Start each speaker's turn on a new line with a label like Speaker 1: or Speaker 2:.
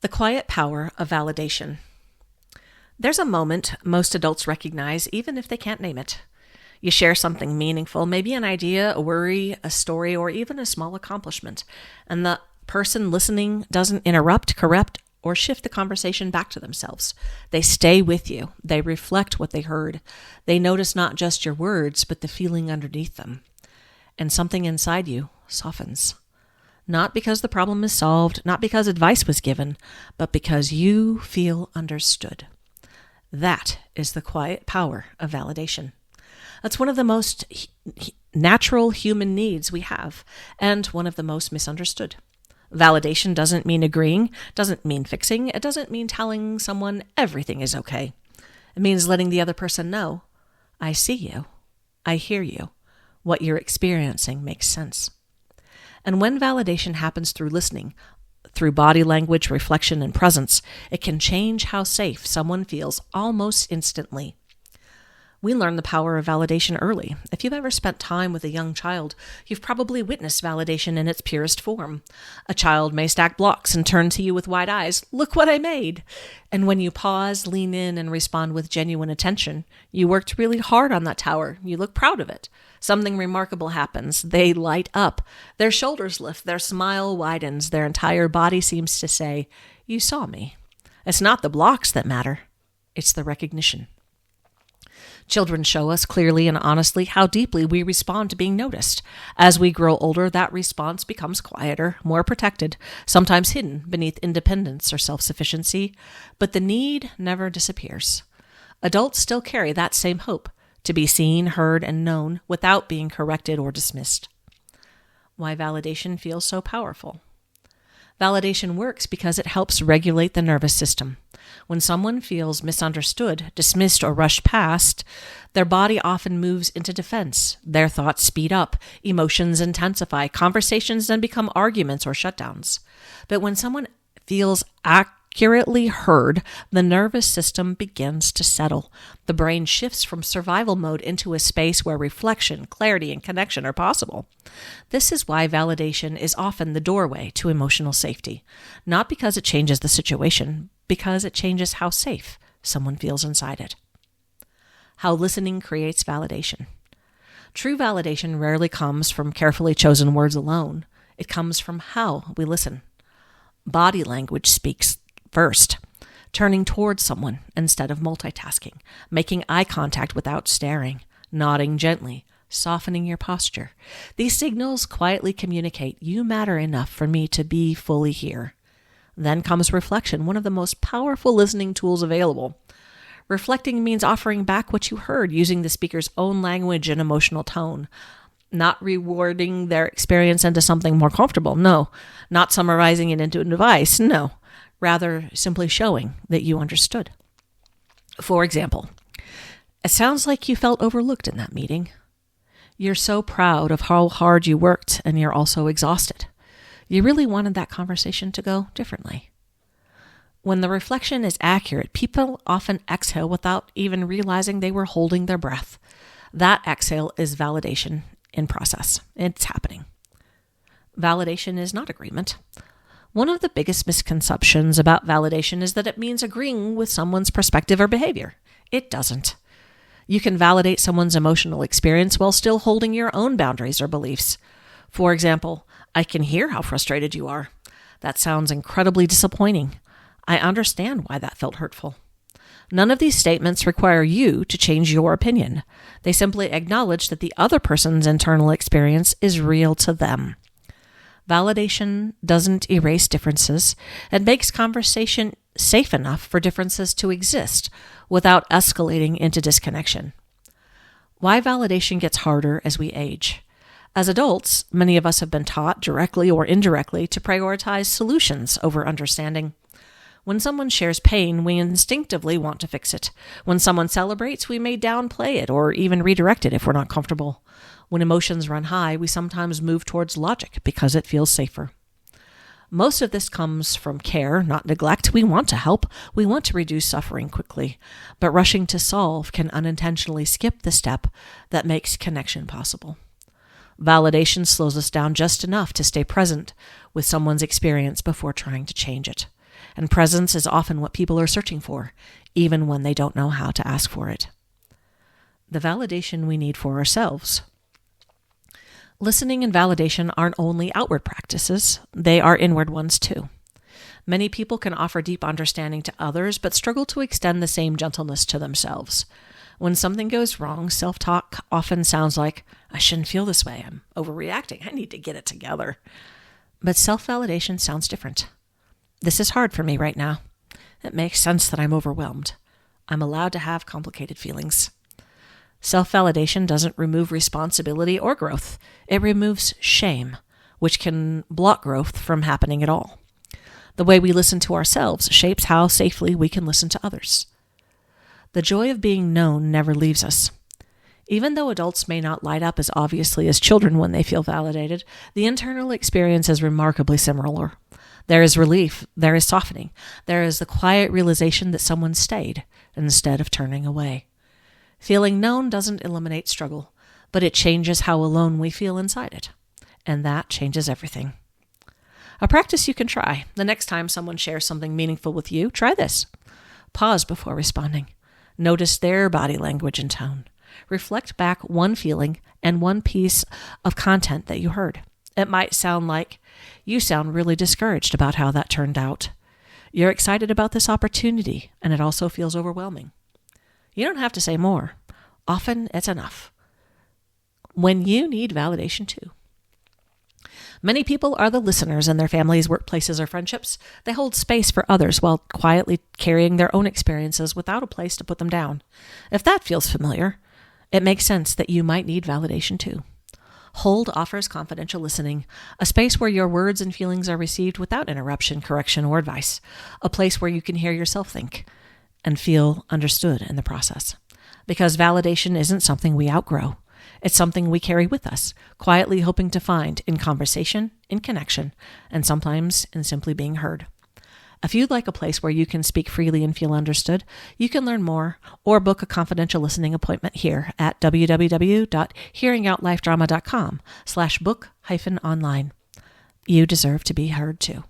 Speaker 1: The quiet power of validation. There's a moment most adults recognize even if they can't name it. You share something meaningful, maybe an idea, a worry, a story, or even a small accomplishment, and the person listening doesn't interrupt, correct, or shift the conversation back to themselves. They stay with you. They reflect what they heard. They notice not just your words, but the feeling underneath them. And something inside you softens. Not because the problem is solved, not because advice was given, but because you feel understood. That is the quiet power of validation. That's one of the most natural human needs we have, and one of the most misunderstood. Validation doesn't mean agreeing, doesn't mean fixing, it doesn't mean telling someone everything is okay. It means letting the other person know, I see you, I hear you, what you're experiencing makes sense. And when validation happens through listening, through body language, reflection, and presence, it can change how safe someone feels almost instantly. We learn the power of validation early. If you've ever spent time with a young child, you've probably witnessed validation in its purest form. A child may stack blocks and turn to you with wide eyes, look what I made. And when you pause, lean in, and respond with genuine attention, you worked really hard on that tower. You look proud of it. Something remarkable happens. They light up. Their shoulders lift. Their smile widens. Their entire body seems to say, you saw me. It's not the blocks that matter. It's the recognition. Children show us clearly and honestly how deeply we respond to being noticed. As we grow older, that response becomes quieter, more protected, sometimes hidden beneath independence or self-sufficiency, but the need never disappears. Adults still carry that same hope, to be seen, heard, and known without being corrected or dismissed. Why validation feels so powerful. Validation works because it helps regulate the nervous system. When someone feels misunderstood, dismissed, or rushed past, their body often moves into defense. Their thoughts speed up, emotions intensify, conversations then become arguments or shutdowns. But when someone feels accurately heard, the nervous system begins to settle. The brain shifts from survival mode into a space where reflection, clarity, and connection are possible. This is why validation is often the doorway to emotional safety. Not because it changes the situation, because it changes how safe someone feels inside it. How listening creates validation. True validation rarely comes from carefully chosen words alone. It comes from how we listen. Body language speaks first. Turning towards someone instead of multitasking, making eye contact without staring, nodding gently, softening your posture. These signals quietly communicate, you matter enough for me to be fully here. Then comes reflection, one of the most powerful listening tools available. Reflecting means offering back what you heard using the speaker's own language and emotional tone. Not rewarding their experience into something more comfortable, no. Not summarizing it into a device, no. Rather, simply showing that you understood. For example, it sounds like you felt overlooked in that meeting. You're so proud of how hard you worked, and you're also exhausted. You really wanted that conversation to go differently. When the reflection is accurate, people often exhale without even realizing they were holding their breath. That exhale is validation in process. It's happening. Validation is not agreement. One of the biggest misconceptions about validation is that it means agreeing with someone's perspective or behavior. It doesn't. You can validate someone's emotional experience while still holding your own boundaries or beliefs. For example, I can hear how frustrated you are. That sounds incredibly disappointing. I understand why that felt hurtful. None of these statements require you to change your opinion. They simply acknowledge that the other person's internal experience is real to them. Validation doesn't erase differences. It makes conversation safe enough for differences to exist without escalating into disconnection. Why validation gets harder as we age. As adults, many of us have been taught, directly or indirectly, to prioritize solutions over understanding. When someone shares pain, we instinctively want to fix it. When someone celebrates, we may downplay it or even redirect it if we're not comfortable. When emotions run high, we sometimes move towards logic because it feels safer. Most of this comes from care, not neglect. We want to help. We want to reduce suffering quickly. But rushing to solve can unintentionally skip the step that makes connection possible. Validation slows us down just enough to stay present with someone's experience before trying to change it. and presence is often what people are searching for, even when they don't know how to ask for it. The validation we need for ourselves. Listening and validation aren't only outward practices, they are inward ones too. Many people can offer deep understanding to others, but struggle to extend the same gentleness to themselves. When something goes wrong, self-talk often sounds like, I shouldn't feel this way. I'm overreacting. I need to get it together. But self-validation sounds different. This is hard for me right now. It makes sense that I'm overwhelmed. I'm allowed to have complicated feelings. Self-validation doesn't remove responsibility or growth. It removes shame, which can block growth from happening at all. The way we listen to ourselves shapes how safely we can listen to others. The joy of being known never leaves us. Even though adults may not light up as obviously as children when they feel validated, the internal experience is remarkably similar. There is relief, there is softening, there is the quiet realization that someone stayed instead of turning away. Feeling known doesn't eliminate struggle, but it changes how alone we feel inside it. And that changes everything. A practice you can try. The next time someone shares something meaningful with you, try this. Pause before responding. Notice their body language and tone. Reflect back one feeling and one piece of content that you heard. It might sound like, you sound really discouraged about how that turned out. You're excited about this opportunity, and it also feels overwhelming. You don't have to say more. Often it's enough. When you need validation too. Many people are the listeners in their families, workplaces, or friendships. They hold space for others while quietly carrying their own experiences without a place to put them down. If that feels familiar, it makes sense that you might need validation too. Hold offers confidential listening, a space where your words and feelings are received without interruption, correction, or advice, a place where you can hear yourself think and feel understood in the process. Because validation isn't something we outgrow. It's something we carry with us, quietly hoping to find in conversation, in connection, and sometimes in simply being heard. If you'd like a place where you can speak freely and feel understood, you can learn more or book a confidential listening appointment here at www.hearingoutLifeDrama.com/book-online. You deserve to be heard too.